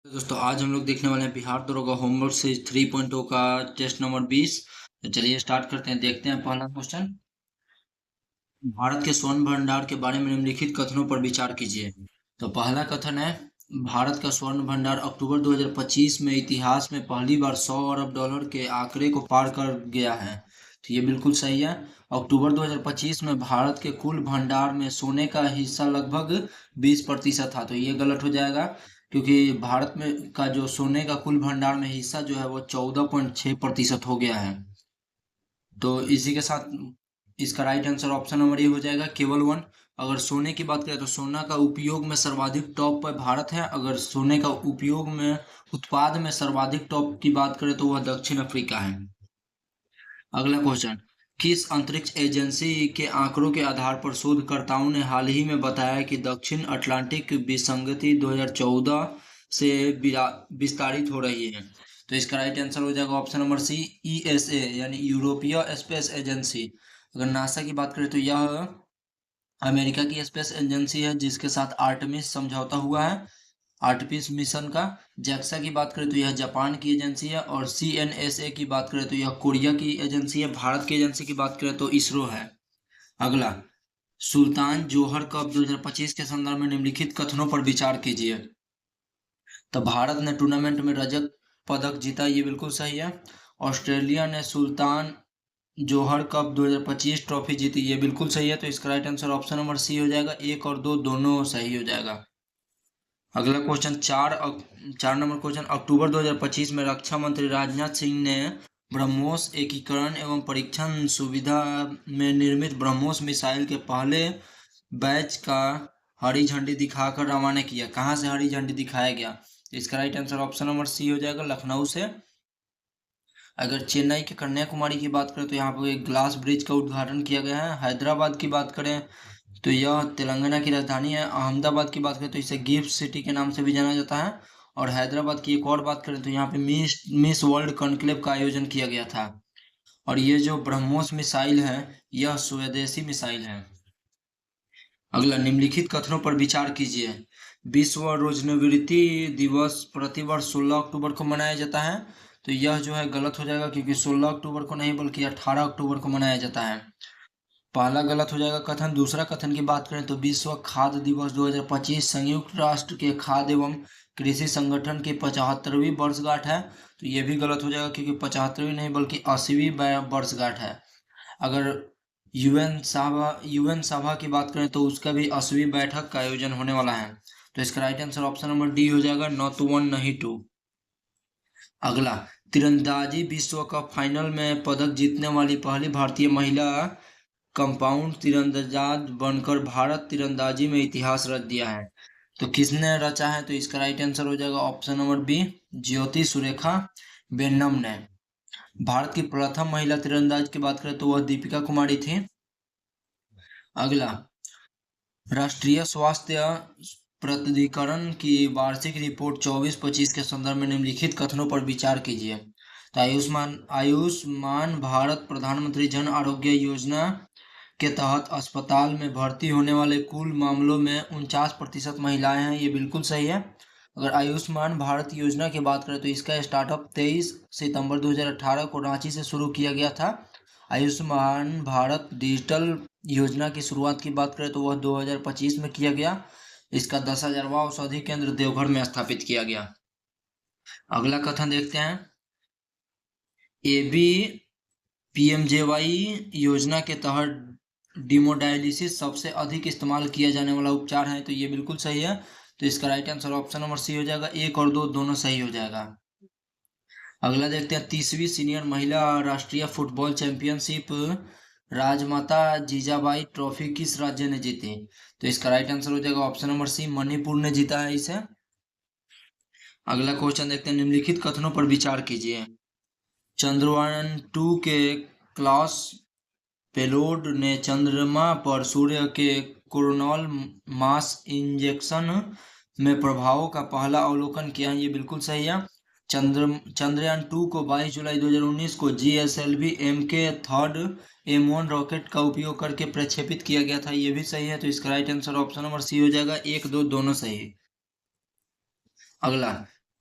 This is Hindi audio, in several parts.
तो दोस्तों आज हम लोग देखने वाले हैं बिहार दरोगा होमवर्क से 3.0 का टेस्ट नंबर 20। तो चलिए स्टार्ट करते हैं। देखते हैं पहला क्वेश्चन। भारत के स्वर्ण भंडार के बारे में निम्नलिखित कथनों पर विचार कीजिए। तो पहला कथन है, भारत का स्वर्ण भंडार अक्टूबर 2025 में इतिहास में पहली बार 100 अरब डॉलर के आंकड़े को पार कर गया है। तो ये बिल्कुल सही है। अक्टूबर 2025 में भारत के कुल भंडार में सोने का हिस्सा लगभग 20% था। तो ये गलत हो जाएगा, क्योंकि भारत में का जो सोने का कुल भंडार में हिस्सा जो है वो 14.6% हो गया है। तो इसी के साथ इसका राइट आंसर ऑप्शन नंबर ए हो जाएगा, केवल वन। अगर सोने की बात करें तो सोना का उपयोग में सर्वाधिक टॉप पर भारत है। अगर सोने का उपयोग में उत्पाद में सर्वाधिक टॉप की बात करें तो वह दक्षिण अफ्रीका है। अगला क्वेश्चन, किस अंतरिक्ष एजेंसी के आंकड़ों के आधार पर शोधकर्ताओं ने हाल ही में बताया कि दक्षिण अटलांटिक विसंगति 2014 से विस्तारित हो रही है? तो इसका राइट आंसर हो जाएगा ऑप्शन नंबर सी, ईएसए यानी यूरोपीय स्पेस एजेंसी। अगर नासा की बात करें तो यह अमेरिका की स्पेस एजेंसी है जिसके साथ आर्टेमिस समझौता हुआ है, आर्टेमिस मिशन का। जैक्सा की बात करें तो यह जापान की एजेंसी है, और सीएनएसए की बात करें तो यह कोरिया की एजेंसी है। भारत की एजेंसी की बात करें तो इसरो है। अगला, सुल्तान जोहर कप 2025 के संदर्भ में निम्नलिखित कथनों पर विचार कीजिए। तो भारत ने टूर्नामेंट में रजत पदक जीता, ये बिल्कुल सही है। ऑस्ट्रेलिया ने सुल्तान जोहर कप 2025 ट्रॉफी जीती, ये बिल्कुल सही है। तो इसका right answer option number C हो जाएगा, एक और दो दोनों सही हो जाएगा। अगला क्वेश्चन, चार नंबर क्वेश्चन, अक्टूबर 2025 में रक्षा मंत्री राजनाथ सिंह ने ब्रह्मोस एकीकरण एवं परीक्षण सुविधा में निर्मित ब्रह्मोस मिसाइल के पहले बैच का हरी झंडी दिखाकर रवाना किया। कहाँ से हरी झंडी दिखाया गया? इसका right answer option number C हो जाएगा, लखनऊ से। अगर चेन्नई के कन्याकुमारी की बात करें तो यहाँ पर एक ग्लास ब्रिज का उद्घाटन किया गया है। हैदराबाद की बात करें तो यह तेलंगाना की राजधानी है। अहमदाबाद की बात करें तो इसे गिफ्ट सिटी के नाम से भी जाना जाता है। और हैदराबाद की एक और बात करें तो यहाँ पे मिस वर्ल्ड कॉन्क्लेव का आयोजन किया गया था। और ये जो ब्रह्मोस मिसाइल है यह स्वदेशी मिसाइल है। अगला, निम्नलिखित कथनों पर विचार कीजिए। विश्व रोजनिवृत्ति दिवस प्रतिवर्ष 16 अक्टूबर को मनाया जाता है। तो यह जो है गलत हो जाएगा, क्योंकि 16 अक्टूबर को नहीं बल्कि 18 अक्टूबर को मनाया जाता है। पहला गलत हो जाएगा कथन। दूसरा कथन की बात करें तो विश्व खाद्य दिवस 2025 संयुक्त राष्ट्र के खाद्य एवं कृषि संगठन की 75वीं वर्षगांठ है। तो ये भी गलत हो जाएगा, क्योंकि 75वीं नहीं बल्कि 80वीं वर्षगांठ है। अगर यूएन सभा की बात करें तो उसका भी 80वीं बैठक का आयोजन होने वाला है। तो इसका right answer option number D हो जाएगा, नॉट वन नहीं टू। अगला, तीरंदाजी विश्व कप फाइनल में पदक जीतने वाली पहली भारतीय महिला कंपाउंड तीरंदाज बनकर भारत तीरंदाजी में इतिहास रच दिया है। तो किसने रचा है? तो इसका राइट आंसर हो जाएगा ऑप्शन नंबर बी, ज्योति सुरेखा वेन्नम ने। भारत की प्रथम महिला तीरंदाज की बात करें तो वह दीपिका कुमारी थी। अगला, राष्ट्रीय स्वास्थ्य प्राधिकरण की वार्षिक रिपोर्ट 24-25 के संदर्भ में निम्नलिखित कथनों पर विचार कीजिए। तो आयुष्मान भारत प्रधानमंत्री जन आरोग्य योजना के तहत अस्पताल में भर्ती होने वाले कुल मामलों में 49% महिलाएं हैं, ये बिल्कुल सही है। अगर आयुष्मान भारत योजना की बात करें तो इसका स्टार्टअप 23 सितंबर 2018 को रांची से शुरू किया गया था। आयुष्मान भारत डिजिटल योजना की शुरुआत की बात करें तो वह 2025 में किया गया। इसका 10,000वां औषधि केंद्र देवघर में स्थापित किया गया। अगला कथन देखते हैं, एबी पीएमजेवाई योजना के तहत डिमोडायलिसिस सबसे अधिक इस्तेमाल किया जाने वाला उपचार है। तो ये बिल्कुल सही है। तो इसका right answer option number C हो जाएगा, एक और दो दोनों सही हो जाएगा। अगला देखते हैं, 30वीं सीनियर महिला राष्ट्रीय फुटबॉल चैंपियनशिप राजमाता जीजाबाई ट्रॉफी किस राज्य ने जीती? तो इसका राइट आंसर हो जाएगा ऑप्शन नंबर सी, मणिपुर ने जीता है इसे। अगला क्वेश्चन देखते हैं, निम्नलिखित कथनों पर विचार कीजिए। चंद्रयान-2 के क्लास पेलोड ने चंद्रमा पर सूर्य के कोरोनल मास इंजेक्शन में प्रभावों का पहला अवलोकन किया है, ये बिल्कुल सही है। चंद्रयान-2 को 22 जुलाई 2019 को GSLV MK3 M1 रॉकेट का उपयोग करके प्रक्षेपित किया गया था, ये भी सही है। तो इसका right answer option number C हो जाएगा, एक दो दोनों सही। अगला,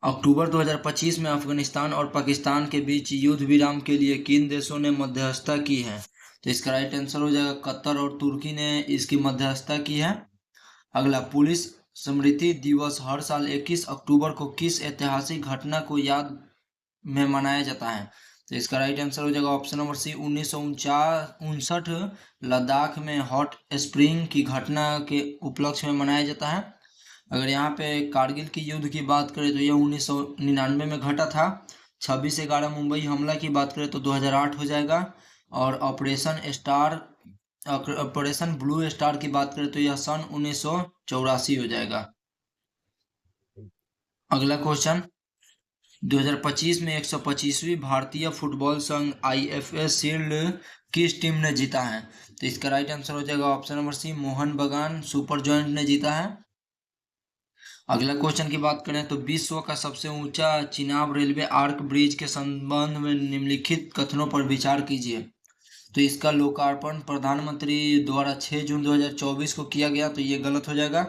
अक्टूबर 2025 में अफगानिस्तान और पाकिस्तान के बीच युद्ध विराम के लिए किन देशों ने मध्यस्थता की है? तो इसका राइट आंसर हो जाएगा कतर और तुर्की ने इसकी मध्यस्थता की है। अगला, पुलिस स्मृति दिवस हर साल 21 अक्टूबर को किस ऐतिहासिक घटना को याद में मनाया जाता है? तो इसका राइट आंसर हो जाएगा ऑप्शन नंबर सी, 1959 लद्दाख में हॉट स्प्रिंग की घटना के उपलक्ष्य में मनाया जाता है। अगर यहाँ पे कारगिल की युद्ध की बात करें तो यह 1999 में घटा था। 26/11 मुंबई हमला की बात करें तो 2008 हो जाएगा। और ऑपरेशन ब्लू स्टार की बात करें तो यह सन 1984 हो जाएगा। अगला क्वेश्चन, 2025 में 125वीं भारतीय फुटबॉल संघ IFF शील्ड किस टीम ने जीता है? तो इसका राइट आंसर हो जाएगा ऑप्शन नंबर सी, मोहन बगान सुपर जॉइंट ने जीता है। अगला क्वेश्चन की बात करें तो विश्व का सबसे ऊंचा चिनाब रेलवे आर्क ब्रिज के संबंध में निम्नलिखित कथनों पर विचार कीजिए। तो इसका लोकार्पण प्रधानमंत्री द्वारा 6 जून 2024 को किया गया, तो ये गलत हो जाएगा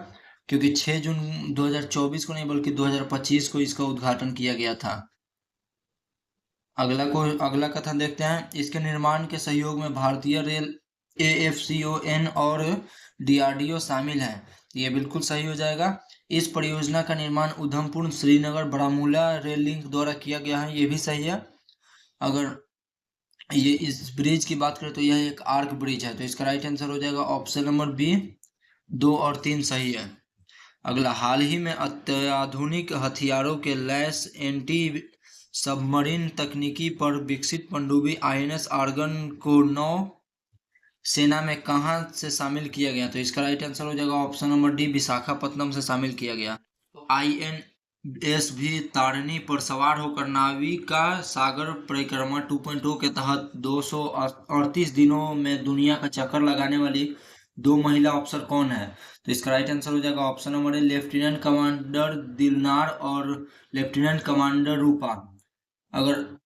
क्योंकि 6 जून 2024 को नहीं बल्कि 2025 को इसका उद्घाटन किया गया था। अगला कथन देखते हैं, इसके निर्माण के सहयोग में भारतीय रेल, AFCON और DRDO शामिल है। ये बिल्कुल सही हो जाएगा। इस परियोजना का निर्माण उधमपुर श्रीनगर बारामूला रेल लिंक द्वारा किया गया है, ये भी सही है। अगर ये इस ब्रिज की बात करें तो यह एक आर्क ब्रिज है, तो इसका राइट आंसर हो जाएगा ऑप्शन नंबर बी, 2 और 3 सही है। अगला, हाल ही में अत्याधुनिक हथियारों के लैस एंटी सबमरीन तकनीकी पर विकसित पनडुब्बी INS आर्गन को नौ सेना में कहां से शामिल किया गया? तो इसका राइट आंसर हो जाएगा ऑप्शन नंबर डी, विशाखापत्तनम से शामिल किया गया। तो INS भी तारिणी पर सवार होकर नाविका सागर परिक्रमा 2.0 के तहत 238 दिनों में दुनिया का चक्कर लगाने वाली 2 महिला अफसर कौन है? तो इसका राइट आंसर हो जाएगा option number A, lieutenant commander Dilnar और लेफ्टिनेंट कमांडर रूपा। अगर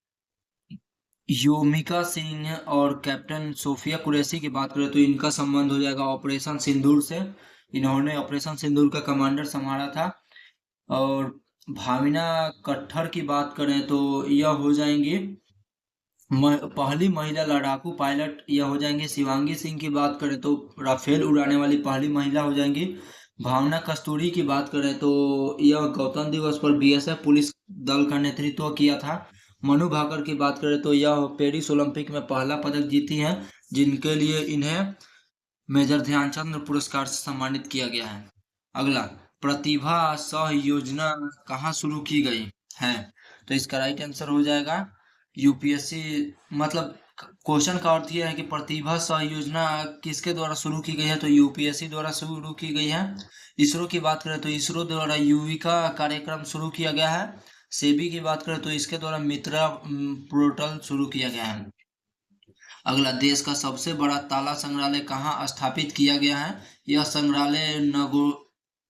योमिका सिंह और कैप्टन सोफिया कुरैशी की बात करें तो इनका संबंध हो जाएगा ऑपरेशन सिंदूर से। इन्होंने ऑपरेशन सिंदूर का कमांडर संभाला था। और भाविना कट्ठर की बात करें तो यह हो जाएंगी पहली महिला लड़ाकू पायलट, यह हो जाएंगे शिवांगी सिंह। की बात करें तो राफेल उड़ाने वाली पहली महिला हो जाएंगी भावना कस्तूरी। की बात करें तो यह गणतंत्र दिवस पर BSF पुलिस दल का नेतृत्व किया था। मनु भाकर की बात करें तो यह पेरिस ओलंपिक में पहला पदक जीती हैं, जिनके लिए इन्हें मेजर ध्यानचंद पुरस्कार से सम्मानित किया गया है। अगला, प्रतिभा सह योजना कहाँ शुरू की गई है? तो इसका राइट आंसर हो जाएगा UPSC, मतलब क्वेश्चन का अर्थ यह है कि प्रतिभा सह योजना किसके द्वारा शुरू की गई है? तो UPSC द्वारा शुरू की गई है। इसरो की बात करें तो इसरो द्वारा युविका कार्यक्रम शुरू किया गया है। सेबी की बात करें तो इसके द्वारा मित्रा पोर्टल शुरू किया गया है। अगला, देश का सबसे बड़ा ताला संग्रहालय कहाँ स्थापित किया गया है? यह संग्रहालय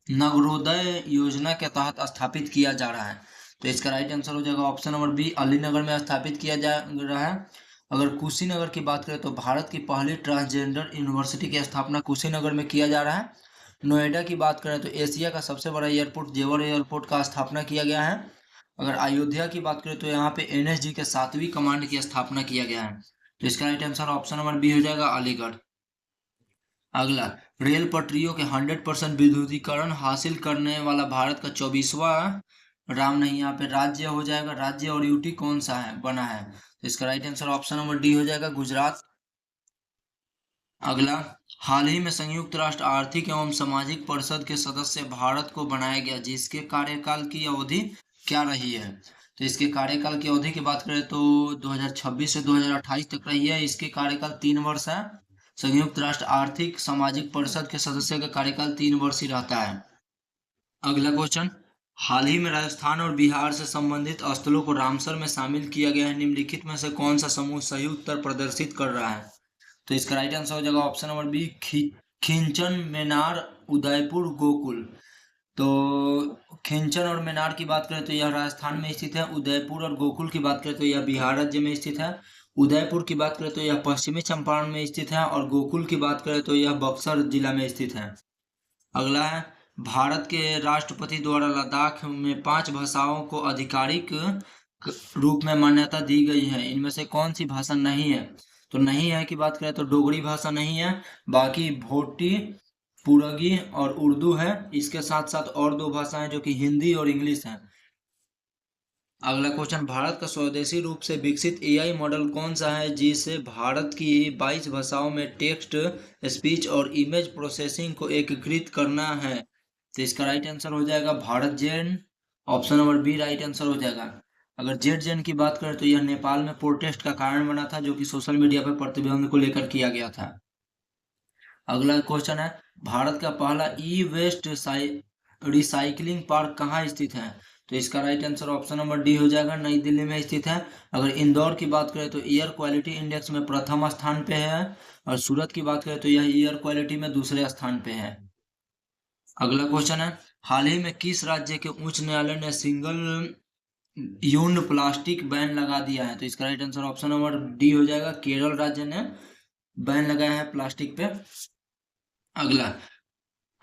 नगरोदय योजना के तहत स्थापित किया जा रहा है। तो इसका राइट आंसर हो जाएगा ऑप्शन नंबर बी, अलीनगर में स्थापित किया जा रहा है। अगर कुशीनगर की बात करें तो भारत की पहली ट्रांसजेंडर यूनिवर्सिटी की स्थापना कुशीनगर में किया जा रहा है। नोएडा की बात करें तो एशिया का सबसे बड़ा एयरपोर्ट जेवर एयरपोर्ट का स्थापना किया गया है। अगर अयोध्या की बात करें तो यहाँ पे NSG के 7वीं कमांड की स्थापना किया गया है। तो इसका right answer option number B हो जाएगा, अलीगढ़। अगला, रेल पटरियों के 100% विद्युतीकरण हासिल करने वाला भारत का 24वां यहाँ पे राज्य हो जाएगा। राज्य और यूटी कौन सा है बना है? तो इसका right answer option number D हो जाएगा, गुजरात। अगला, हाल ही में संयुक्त राष्ट्र आर्थिक एवं सामाजिक परिषद के सदस्य भारत को बनाया गया, जिसके कार्यकाल की अवधि क्या रही है? तो इसके कार्यकाल की अवधि की बात करें तो 2026 से 2028 तक रही है। इसके कार्यकाल 3 वर्ष है। संयुक्त राष्ट्र आर्थिक सामाजिक परिषद के सदस्य का कार्यकाल 3 वर्ष ही रहता है। अगला क्वेश्चन, हाल ही में राजस्थान और बिहार से संबंधित स्थलों को रामसर में शामिल किया गया है। निम्नलिखित में से कौन सा समूह सही उत्तर प्रदर्शित कर रहा है? तो इसका राइट आंसर हो जाएगा option number B, Khichan, Menar, Udaipur, Gokul. तो खिंचन और मेनार की बात करें तो यह राजस्थान में स्थित है। उदयपुर और गोकुल की बात करें तो यह बिहार राज्य में स्थित है। उदयपुर की बात करें तो यह पश्चिमी चंपारण में स्थित है और गोकुल की बात करें तो यह बक्सर जिला में स्थित है। अगला है, भारत के राष्ट्रपति द्वारा लद्दाख में 5 भाषाओं को आधिकारिक रूप में मान्यता दी गई है, इनमें से कौन सी भाषा नहीं है? तो नहीं है की बात करें तो डोगरी भाषा नहीं है, बाकी भोटी, पुरगी और उर्दू है। इसके साथ साथ और 2 भाषाएं जो कि हिंदी और इंग्लिश हैं। अगला क्वेश्चन, भारत का स्वदेशी रूप से विकसित एआई मॉडल कौन सा है जिसे भारत की 22 भाषाओं में टेक्स्ट, स्पीच और इमेज प्रोसेसिंग को एकीकृत करना है? तो इसका राइट आंसर हो जाएगा Bharat Gen. Option number B right answer हो जाएगा। अगर जेड जेन की बात करें तो यह नेपाल में प्रोटेस्ट का कारण बना था, जो कि सोशल मीडिया पर प्रतिबंध को लेकर किया गया था। अगला क्वेश्चन है, भारत का पहला ई वेस्ट रिसाइकलिंग पार्क कहाँ स्थित है? तो इसका right answer option number D हो जाएगा, नई दिल्ली में स्थित है। अगर इंदौर की बात करें तो एयर क्वालिटी इंडेक्स में प्रथम स्थान पे है, और सूरत की बात करें तो यह एयर क्वालिटी में दूसरे स्थान पे है। अगला क्वेश्चन है, हाल ही में किस राज्य के उच्च न्यायालय ने सिंगल यूज प्लास्टिक बैन लगा दिया है? तो इसका right answer option number D हो जाएगा, केरल राज्य ने बैन लगाया है प्लास्टिक पे। अगला,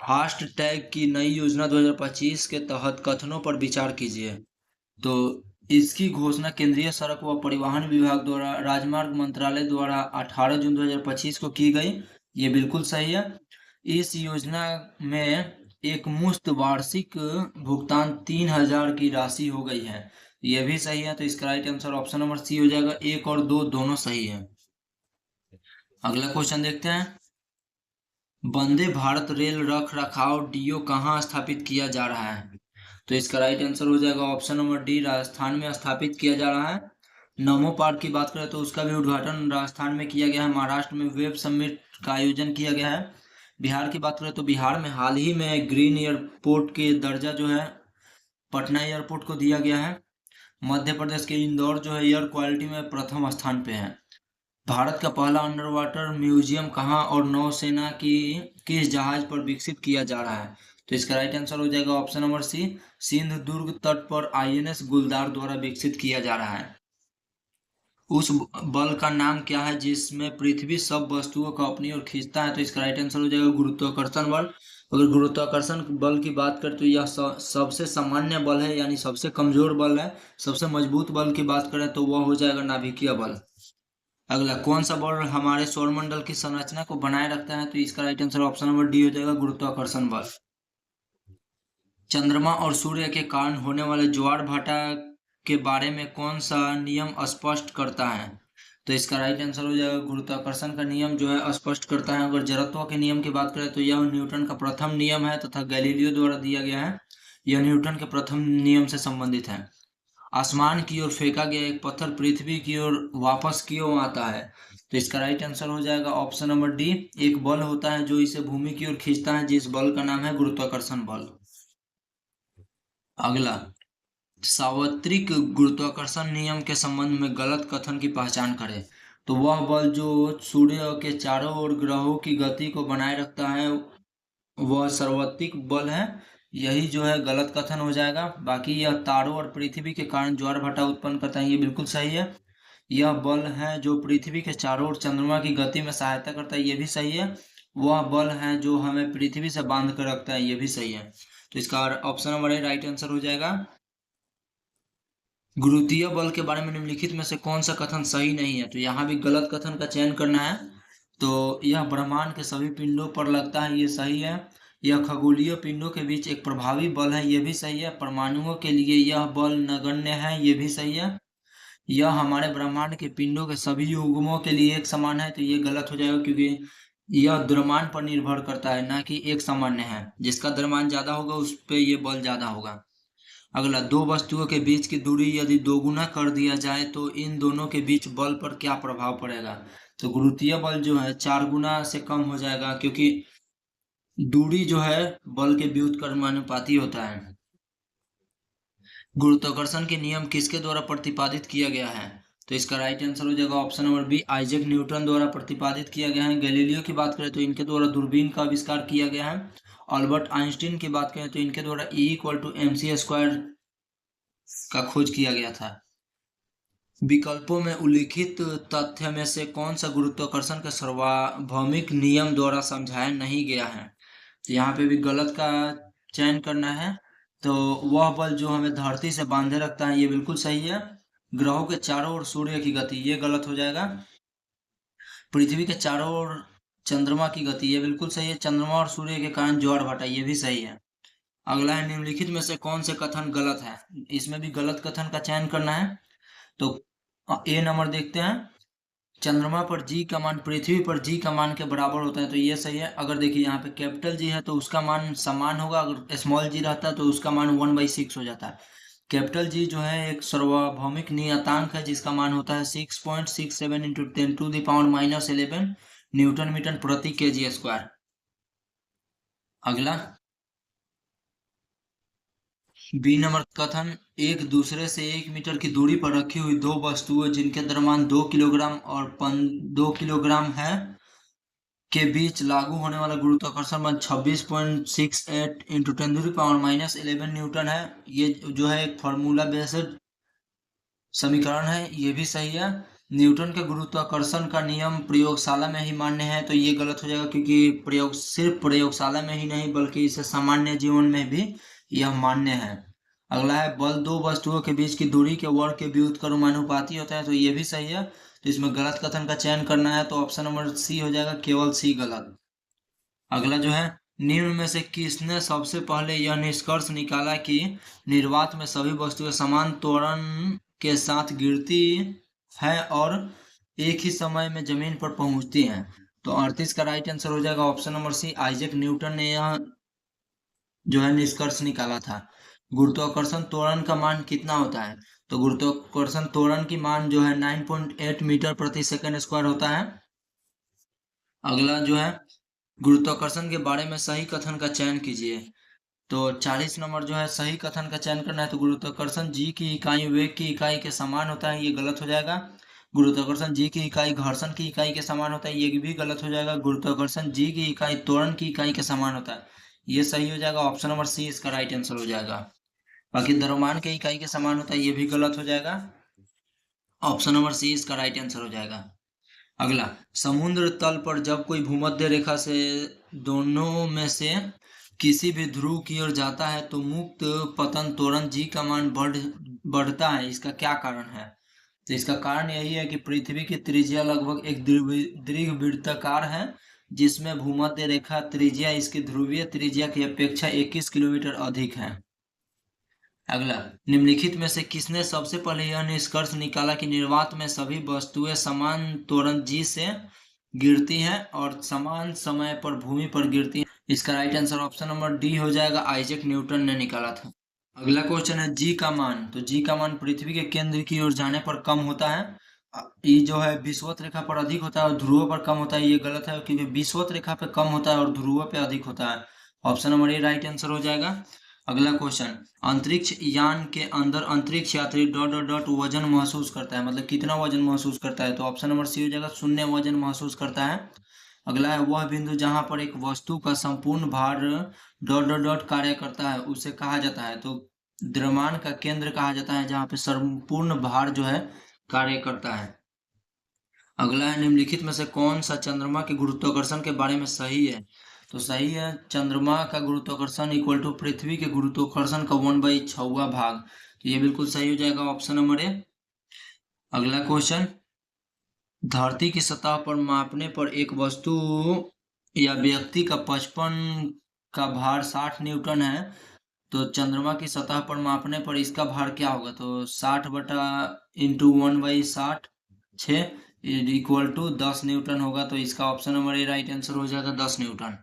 फास्ट टैग की नई योजना 2025 के तहत कथनों पर विचार कीजिए। तो इसकी घोषणा केंद्रीय सड़क व परिवहन विभाग द्वारा राजमार्ग मंत्रालय द्वारा 18 जून 2025 को की गई। ये बिल्कुल सही है। इस योजना में एक मुश्त वार्षिक भुगतान 3,000 की राशि हो गई है। ये भी सही है। तो इसका right answer option number C हो जाएगा, 1 और 2 दोनों सही है। अगला क्वेश्चन देखते हैं, वंदे भारत रेल रख रखाव डीओ कहाँ स्थापित किया जा रहा है? तो इसका राइट आंसर हो जाएगा ऑप्शन नंबर डी, राजस्थान में स्थापित किया जा रहा है। नमो पार्क की बात करें तो उसका भी उद्घाटन राजस्थान में किया गया है। महाराष्ट्र में वेब समिट का आयोजन किया गया है। बिहार की बात करें तो बिहार में हाल ही में ग्रीन एयरपोर्ट के दर्जा जो है पटना एयरपोर्ट को दिया गया है। मध्य प्रदेश के इंदौर जो है एयर क्वालिटी में प्रथम स्थान पे है। भारत का पहला अंडर वाटर म्यूजियम कहाँ और नौसेना की किस जहाज पर विकसित किया जा रहा है? तो इसका राइट आंसर हो जाएगा ऑप्शन नंबर सी, सिंध दुर्ग तट पर आईएनएस गुलदार द्वारा विकसित किया जा रहा है। उस बल का नाम क्या है जिसमें पृथ्वी सब वस्तुओं को अपनी ओर खींचता है? तो इसका राइट आंसर हो जाएगा गुरुत्वाकर्षण बल। अगर गुरुत्वाकर्षण बल की बात करें तो यह सबसे सामान्य बल है, यानी सबसे कमजोर बल है। सबसे मजबूत बल की बात करें तो वह हो जाएगा नाभिकीय बल। अगला, कौन सा बल हमारे सौरमंडल की संरचना को बनाए रखता है? तो इसका right answer option number D हो जाएगा, गुरुत्वाकर्षण बल। चंद्रमा और सूर्य के कारण होने वाले ज्वार भाटा के बारे में कौन सा नियम स्पष्ट करता है? तो इसका राइट आंसर हो जाएगा, गुरुत्वाकर्षण का नियम जो है स्पष्ट करता है। अगर जड़त्व के नियम की बात करें तो यह न्यूटन का प्रथम नियम है तथा गैलीलियो द्वारा दिया गया है। यह न्यूटन के प्रथम नियम से संबंधित है। आसमान की ओर फेंका गया एक पत्थर पृथ्वी की ओर वापस क्यों आता है? तो इसका राइट आंसर हो जाएगा ऑप्शन नंबर डी, एक बल होता है जो इसे भूमि की ओर खींचता है, जिस बल का नाम है गुरुत्वाकर्षण बल। अगला, सार्वत्रिक गुरुत्वाकर्षण नियम के संबंध में गलत कथन की पहचान करें। तो वह बल जो सूर्य के चारों ओर ग्रहों की गति को बनाए रखता है वह सार्वत्रिक बल है। यही जो है गलत कथन हो जाएगा। बाकी यह तारों और पृथ्वी के कारण ज्वार भाटा उत्पन्न करता है, ये बिल्कुल सही है। यह बल है जो पृथ्वी के चारों ओर चंद्रमा की गति में सहायता करता है, ये भी सही है। वह बल है जो हमें पृथ्वी से बांध कर रखता है, ये भी सही है। तो इसका ऑप्शन नंबर ए राइट आंसर हो जाएगा। गुरुत्वीय बल के बारे में निम्नलिखित में से कौन सा कथन सही नहीं है? तो यहाँ भी गलत कथन का चयन करना है। तो यह ब्रह्मांड के सभी पिंडों पर लगता है, ये सही है। यह खगोलीय पिंडों के बीच एक प्रभावी बल है, ये भी सही है। परमाणुओं के लिए यह बल नगण्य है, ये भी सही है। यह हमारे ब्रह्मांड के पिंडों के सभी युग्मों के लिए एक समान है, तो ये गलत हो जाएगा क्योंकि यह द्रव्यमान पर निर्भर करता है, ना कि एक सामान्य है। जिसका द्रव्यमान ज्यादा होगा उस पर ये बल ज्यादा होगा। अगला, दो वस्तुओं के बीच की दूरी यदि दोगुना कर दिया जाए तो इन दोनों के बीच बल पर क्या प्रभाव पड़ेगा? तो गुरुत्वीय बल जो है 4 गुना से कम हो जाएगा, क्योंकि दूरी जो है बल के व्युत्क्रमानुपाती होता है। गुरुत्वाकर्षण के नियम किसके द्वारा प्रतिपादित किया गया है? तो इसका राइट आंसर हो जाएगा option number B, Isaac Newton द्वारा प्रतिपादित किया गया है। गैलीलियो की बात करें तो इनके द्वारा दूरबीन का आविष्कार किया गया है। अल्बर्ट आइंस्टीन की बात करें तो इनके द्वारा E=mc² का खोज किया गया था। विकल्पों में उल्लिखित तथ्य में से कौन सा गुरुत्वाकर्षण के सार्वभौमिक नियम द्वारा समझाया नहीं गया है? तो यहाँ पे भी गलत का चयन करना है, तो वह बल जो हमें धरती से बांधे रखता है, ये बिल्कुल सही है। ग्रहों के चारों ओर सूर्य की गति, ये गलत हो जाएगा। पृथ्वी के चारों ओर चंद्रमा की गति, ये बिल्कुल सही है। चंद्रमा और सूर्य के कारण ज्वार भाटा, ये भी सही है। अगला है, निम्नलिखित में से कौन से कथन गलत है? इसमें भी गलत कथन का चयन करना है। तो ए नंबर देखते हैं, चंद्रमा पर जी का मान पृथ्वी पर जी का मान के बराबर होता है, तो ये सही है। अगर देखिए यहाँ पे कैपिटल जी है तो उसका मान समान होगा, अगर स्मॉल जी रहता है तो उसका मान 1/6 हो जाता है। कैपिटल जी जो है एक सार्वभौमिक नियतांक है जिसका मान होता है 6.67 इंटू 10⁻11 न्यूटन मीटर प्रति केजी स्क्वायर। अगला बी नंबर कथन, एक दूसरे से 1 मीटर की दूरी पर रखी हुई दो वस्तुएं जिनके द्रव्यमान 2 किलोग्राम और 2 किलोग्राम है के बीच लागू होने वाला गुरुत्वाकर्षण बल 26.68 इंटू 10⁻11 न्यूटन है। ये जो है एक फार्मूला बेस्ड समीकरण है, ये भी सही है। न्यूटन के गुरुत्वाकर्षण का नियम प्रयोगशाला में ही मान्य है, तो ये गलत हो जाएगा, क्योंकि सिर्फ प्रयोगशाला में ही नहीं बल्कि इसे सामान्य जीवन में भी यह मान्य है। अगला है, बल दो वस्तुओं के बीच की दूरी के वर्ग के व्युत्क्रमानुपाती होता है, तो ये भी सही है। तो इसमें गलत कथन का चयन करना है, तो ऑप्शन नंबर सी हो जाएगा, केवल सी गलत। अगला जो है, निम्न में से किसने सबसे पहले यह निष्कर्ष निकाला कि निर्वात में सभी वस्तुएं समान त्वरण के साथ गिरती है और एक ही समय में जमीन पर पहुंचती हैं? तो 38 का राइट आंसर हो जाएगा option number C, Isaac Newton ने यह जो है निष्कर्ष निकाला था। गुरुत्वाकर्षण त्वरण का मान कितना होता है? तो गुरुत्वाकर्षण त्वरण की मान जो है 9.8 मीटर प्रति सेकंड स्क्वायर होता है। अगला जो है, गुरुत्वाकर्षण के बारे में सही कथन का चयन कीजिए। तो 40 नंबर जो है, सही कथन का चयन करना है। तो गुरुत्वाकर्षण जी की इकाई वेग की इकाई के समान होता है, ये गलत हो जाएगा। गुरुत्वाकर्षण जी की इकाई घर्षण की इकाई के समान होता है, ये भी गलत हो जाएगा। गुरुत्वाकर्षण जी की इकाई त्वरण की इकाई के समान होता है, ये सही हो जाएगा। ऑप्शन नंबर सी इसका राइट आंसर हो जाएगा। बाकी द्रव्यमान के इकाई के समान होता है, ये भी गलत हो जाएगा। ऑप्शन नंबर सी इसका राइट आंसर हो जाएगा। अगला, समुद्र तल पर जब कोई भूमध्य रेखा से दोनों में से किसी भी ध्रुव की ओर जाता है तो मुक्त पतन त्वरण जी का मान बढ़ता है, इसका क्या कारण है? तो इसका कारण यही है कि पृथ्वी की त्रिज्या लगभग एक दीर्घवृत्ताकार है जिसमें भूमध्य रेखा त्रिज्या इसकी ध्रुवीय त्रिज्या की अपेक्षा 21 किलोमीटर अधिक है। अगला, निम्नलिखित में से किसने सबसे पहले यह निष्कर्ष निकाला कि निर्वात में सभी वस्तुएं समान त्वरण जी से गिरती हैं और समान समय पर भूमि पर गिरती हैं? इसका right answer option number D हो जाएगा, आइजैक न्यूटन ने निकाला था। अगला क्वेश्चन है, जी का मान। तो जी का मान पृथ्वी के केंद्र की ओर जाने पर कम होता है। ये जो है विषुवत रेखा पर अधिक होता है और ध्रुव पर कम होता है, ये गलत है, क्योंकि विषुवत रेखा पे कम होता है और ध्रुव पे अधिक होता है। ऑप्शन नंबर ए राइट आंसर हो जाएगा। अगला क्वेश्चन, अंतरिक्ष यान के अंदर अंतरिक्ष यात्री डॉट डॉट डॉट वजन महसूस करता है, मतलब कितना वजन महसूस करता है? तो ऑप्शन नंबर सी हो जाएगा, शून्य वजन महसूस करता है। अगला है, वह बिंदु जहां पर एक वस्तु का संपूर्ण भार डॉट डॉट डॉट कार्य करता है उसे कहा जाता है? तो द्रव्यमान का केंद्र कहा जाता है जहाँ पे संपूर्ण भार जो है कार्य करता है। अगला है, निम्नलिखित में से कौन सा चंद्रमा के गुरुत्वाकर्षण के बारे में सही है? तो सही है, चंद्रमा का गुरुत्वाकर्षण इक्वल टू पृथ्वी के गुरुत्वाकर्षण का 1/6 भाग, तो ये बिल्कुल सही हो जाएगा, ऑप्शन नंबर ए। अगला क्वेश्चन, धरती की सतह पर मापने पर एक वस्तु या व्यक्ति का 55 का भार 60 न्यूटन है, तो चंद्रमा की सतह पर मापने पर इसका भार क्या होगा? तो 60 बटा इंटू 1/60 6 इक्वल टू 10 न्यूटन होगा, तो इसका ऑप्शन नंबर ए राइट आंसर हो जाएगा, 10 न्यूटन।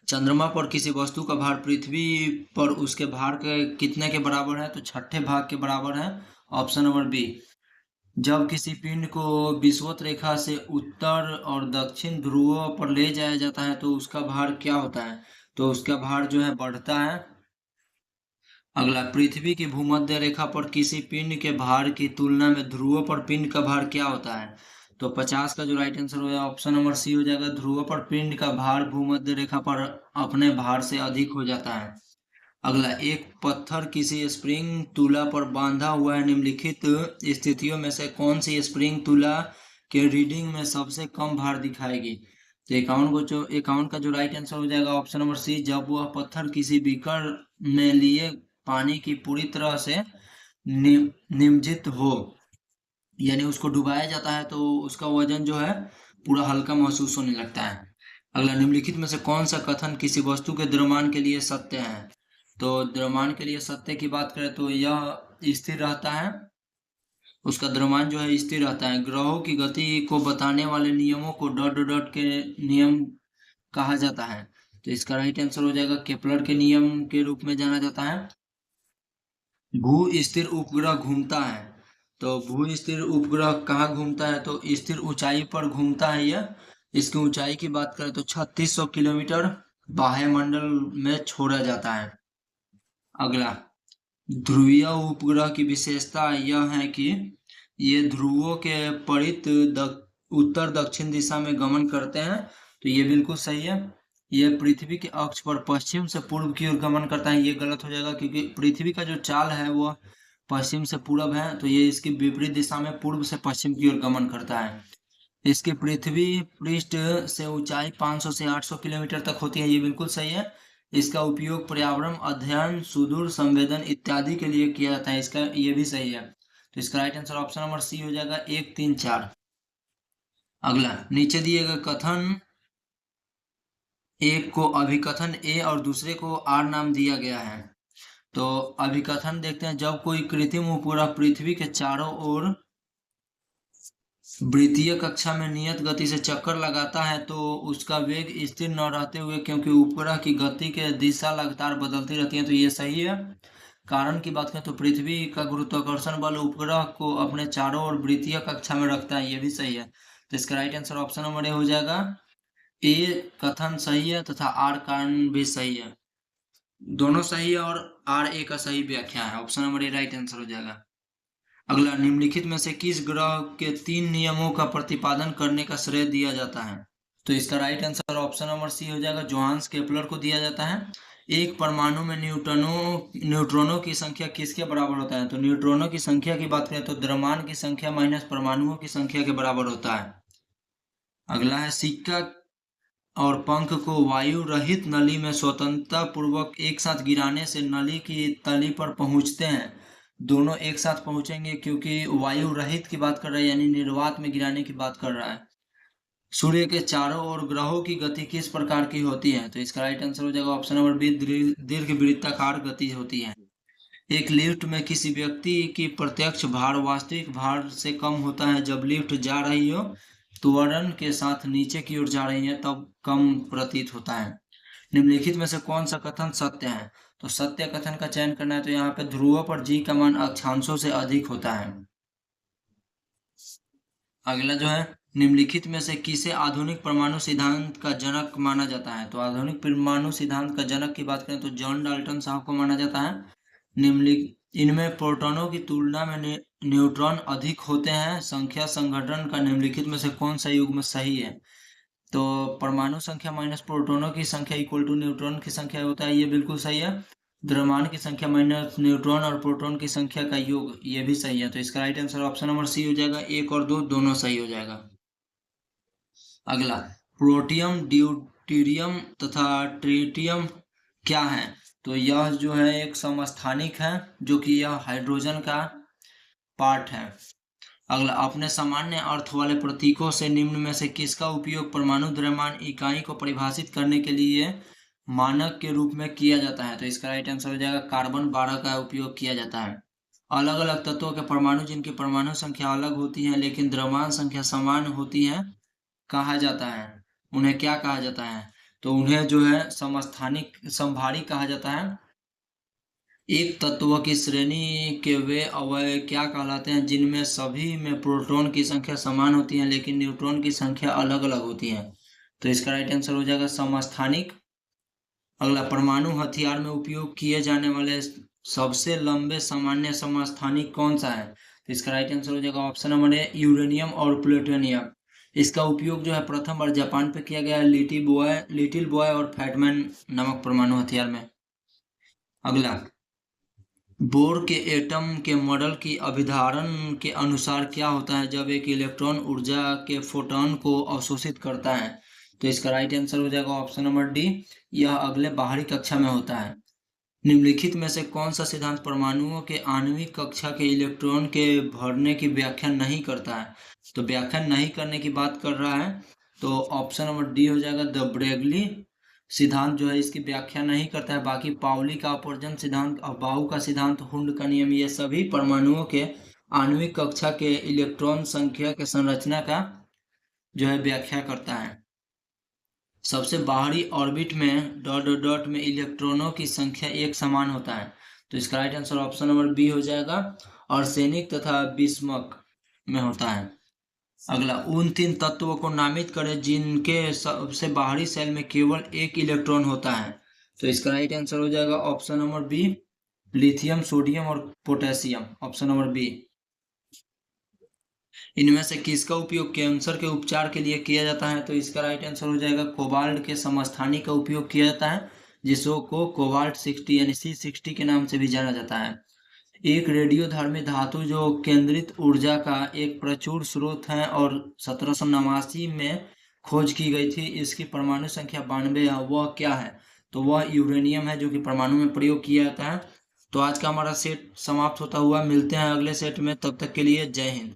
चंद्रमा पर किसी वस्तु का भार पृथ्वी पर उसके भार के कितने के बराबर है? तो छठे भाग के बराबर है, ऑप्शन नंबर बी। जब किसी पिंड को विषुवत रेखा से उत्तर और दक्षिण ध्रुवों पर ले जाया जाता है तो उसका भार क्या होता है? तो उसका भार जो है बढ़ता है। अगला, पृथ्वी की भूमध्य रेखा पर किसी पिंड के भार की तुलना में ध्रुवों पर पिंड का भार क्या होता है? तो 50 का जो राइट आंसर हो जाएगा ऑप्शन नंबर सी हो जाएगा, ध्रुवों पर पिंड का भार भूमध्य रेखा पर अपने भार से अधिक हो जाता है। अगला, एक पत्थर किसी स्प्रिंग तुला पर बांधा हुआ है, निम्नलिखित स्थितियों में से कौन सी स्प्रिंग तुला के रीडिंग में सबसे कम भार दिखाएगी? तो 51 का जो राइट आंसर हो जाएगा ऑप्शन नंबर सी, जब वह पत्थर किसी बीकर में लिए पानी की पूरी तरह से निमज्जित हो, यानी उसको डुबाया जाता है तो उसका वजन जो है पूरा हल्का महसूस होने लगता है। अगला, निम्नलिखित में से कौन सा कथन किसी वस्तु के द्रव्यमान के लिए सत्य है? तो द्रव्यमान के लिए सत्य की बात करें तो यह स्थिर रहता है, उसका द्रव्यमान जो है स्थिर रहता है। ग्रहों की गति को बताने वाले नियमों को डॉट डॉट डॉट के नियम कहा जाता है। तो इसका राइट आंसर हो जाएगा केपलर के नियम के रूप में जाना जाता है। भू स्थिर उपग्रह घूमता है, तो भू स्थिर उपग्रह कहाँ घूमता है? तो स्थिर ऊंचाई पर घूमता है यह। इसकी ऊंचाई की बात करें तो 3600 किलोमीटर वायुमंडल में छोड़ा जाता है। अगला, ध्रुवीय उपग्रह की विशेषता यह है कि ये ध्रुवों के परित उत्तर दक्षिण दिशा में गमन करते हैं। तो ये बिल्कुल सही है। ये पृथ्वी के अक्ष पर पश्चिम से पूर्व की ओर गमन करता है, ये गलत हो जाएगा क्योंकि पृथ्वी का जो चाल है वो पश्चिम से पूर्व है, तो ये इसकी विपरीत दिशा में पूर्व से पश्चिम की ओर गमन करता है। इसकी पृथ्वी पृष्ठ से ऊंचाई 500 से 800 किलोमीटर तक होती है, ये बिल्कुल सही है। इसका उपयोग पर्यावरण अध्ययन, सुदूर संवेदन इत्यादि के लिए किया जाता है, इसका ये भी सही है। तो इसका right answer option number C हो जाएगा 1, 3, 4। अगला, नीचे दिए गए कथन एक को अभिकथन ए और दूसरे को आर नाम दिया गया है। तो अभिकथन देखते हैं, जब कोई कृत्रिम उपग्रह पृथ्वी के चारों ओर वृत्तीय कक्षा में नियत गति से चक्कर लगाता है तो उसका वेग स्थिर न रहते हुए, क्योंकि उपग्रह की गति के दिशा लगातार बदलती रहती है, तो ये सही है। कारण की बात करें तो पृथ्वी का गुरुत्वाकर्षण बल उपग्रह को अपने चारों ओर वृत्तीय कक्षा में रखता है, ये भी सही है। तो इसका राइट आंसर ऑप्शन नंबर ए हो जाएगा। ए कथन सही है तथा आर कारण भी सही है, दोनों सही है और आर ए का सही व्याख्या है। ऑप्शन नंबर ए राइट आंसर हो जाएगा। अगला, निम्नलिखित में से किस ग्रह के 3 नियमों का प्रतिपादन करने का श्रेय दिया जाता है? तो इसका right answer option number C हो जाएगा, जोहान्स केपलर को दिया जाता है। एक परमाणु में न्यूट्रॉनों की संख्या किसके बराबर होता है? तो न्यूट्रॉनों की संख्या की बात करें तो द्रव्यमान की संख्या माइनस परमाणुओं की संख्या के बराबर होता है। अगला है, सिक्का और पंख को वायु रहित नली में स्वतंत्रता पूर्वक एक साथ गिराने से नली की तली पर पहुंचते हैं। दोनों एक साथ पहुंचेंगे क्योंकि वायु रहित की बात कर रहा है, यानी निर्वात में गिराने की बात कर रहा है। सूर्य के चारों ओर ग्रहों की गति किस प्रकार की होती है? तो इसका राइट आंसर हो जाएगा ऑप्शन नंबर बी, दीर्घ वृत्ताकार गति होती है। एक लिफ्ट में किसी व्यक्ति की प्रत्यक्ष भार वास्तविक भार से कम होता है जब लिफ्ट जा रही हो, त्वरण के साथ नीचे की ओर जा रही है तब कम प्रतीत होता है। निम्नलिखित में से कौन सा कथन सत्य है? तो सत्य कथन का चयन करना है, तो यहाँ पे ध्रुवों पर जी का मान अक्षांशों से अधिक होता है। अगला जो है, निम्नलिखित में से किसे आधुनिक परमाणु सिद्धांत का जनक माना जाता है? तो आधुनिक परमाणु सिद्धांत का जनक की बात करें तो जॉन डाल्टन साहब को माना जाता है। निम्नलिखित इनमें प्रोटॉनों की तुलना में न्यूट्रॉन अधिक होते हैं। संख्या संगठन का निम्नलिखित में से कौन सा युग्म सही है? तो परमाणु संख्या माइनस प्रोटॉनों की संख्या इक्वल टू न्यूट्रॉन की संख्या होता है, ये बिल्कुल सही है। द्रव्यमान की संख्या माइनस न्यूट्रॉन और प्रोटॉन की संख्या का योग, ये भी सही है। तो इसका right answer option number C हो जाएगा, 1 और 2 दोनों सही हो जाएगा। अगला, प्रोटियम, ड्यूटेरियम तथा ट्रिटियम क्या है? तो यह जो है एक समस्थानिक है, जो कि यह हाइड्रोजन का पार्ट है। अगला, अपने सामान्य अर्थ वाले प्रतीकों से निम्न में से किसका उपयोग परमाणु द्रव्यमान इकाई को परिभाषित करने के लिए मानक के रूप में किया जाता है? तो इसका राइट आंसर हो जाएगा कार्बन 12 का उपयोग किया जाता है। अलग अलग तत्वों के परमाणु जिनकी परमाणु संख्या अलग होती है लेकिन द्रव्यमान संख्या समान होती है कहा जाता है, उन्हें क्या कहा जाता है? तो उन्हें जो है समस्थानिक समभारी कहा जाता है। एक तत्व की श्रेणी के वे अवयव क्या कहलाते हैं जिनमें सभी में प्रोटॉन की संख्या समान होती है लेकिन न्यूट्रॉन की संख्या अलग अलग होती है? तो इसका राइट आंसर हो जाएगा समस्थानिक। अगला, परमाणु हथियार में उपयोग किए जाने वाले सबसे लंबे सामान्य समस्थानिक कौन सा है? तो इसका राइट आंसर हो जाएगा ऑप्शन नंबर ए, यूरेनियम और प्लूटोनियम। इसका उपयोग जो है प्रथम बार जापान पे किया गया है, लिटिल बॉय और फैटमैन नामक परमाणु हथियार में। अगला, बोर के एटम के मॉडल की अभिधारण के अनुसार क्या होता है जब एक इलेक्ट्रॉन ऊर्जा के फोटॉन को अवशोषित करता है? तो इसका राइट आंसर हो जाएगा ऑप्शन नंबर डी, यह अगले बाहरी कक्षा में होता है। निम्नलिखित में से कौन सा सिद्धांत परमाणुओं के आणविक कक्षा के इलेक्ट्रॉन के भरने की व्याख्या नहीं करता है? तो व्याख्या नहीं करने की बात कर रहा है, तो ऑप्शन नंबर डी हो जाएगा। द ब्रेगली सिद्धांत जो है इसकी व्याख्या नहीं करता है। बाकी पाउली का अपवर्जन सिद्धांत और बाउ का सिद्धांत, हुंड का नियम, ये सभी परमाणुओं के आणविक कक्षा के इलेक्ट्रॉन संख्या के संरचना का जो है व्याख्या करता है। सबसे बाहरी ऑर्बिट में डॉट डॉट डॉट में इलेक्ट्रॉनों की संख्या एक समान होता है। तो इसका right answer option number B हो जाएगा, आर्सेनिक तथा बिस्मक में होता है। अगला, उन 3 तत्वों को नामित करें जिनके सबसे बाहरी सेल में केवल एक इलेक्ट्रॉन होता है। तो इसका राइट आंसर हो जाएगा option number B, lithium, sodium और पोटेशियम, ऑप्शन नंबर बी। इनमें से किसका उपयोग कैंसर के उपचार के लिए किया जाता है? तो इसका राइट आंसर हो जाएगा कोबाल्ट के समस्थानिक का उपयोग किया जाता है, जिसको कोबाल्ट 60 यानी C60 के नाम से भी जाना जाता है। एक रेडियोधर्मी धातु जो केंद्रित ऊर्जा का एक प्रचुर स्रोत है और 1789 में खोज की गई थी, इसकी परमाणु संख्या 92 है, वह क्या है? तो वह यूरेनियम है, जो कि परमाणु में प्रयोग किया जाता है। तो आज का हमारा सेट समाप्त होता हुआ, मिलते हैं अगले सेट में, तब तक के लिए जय हिंद।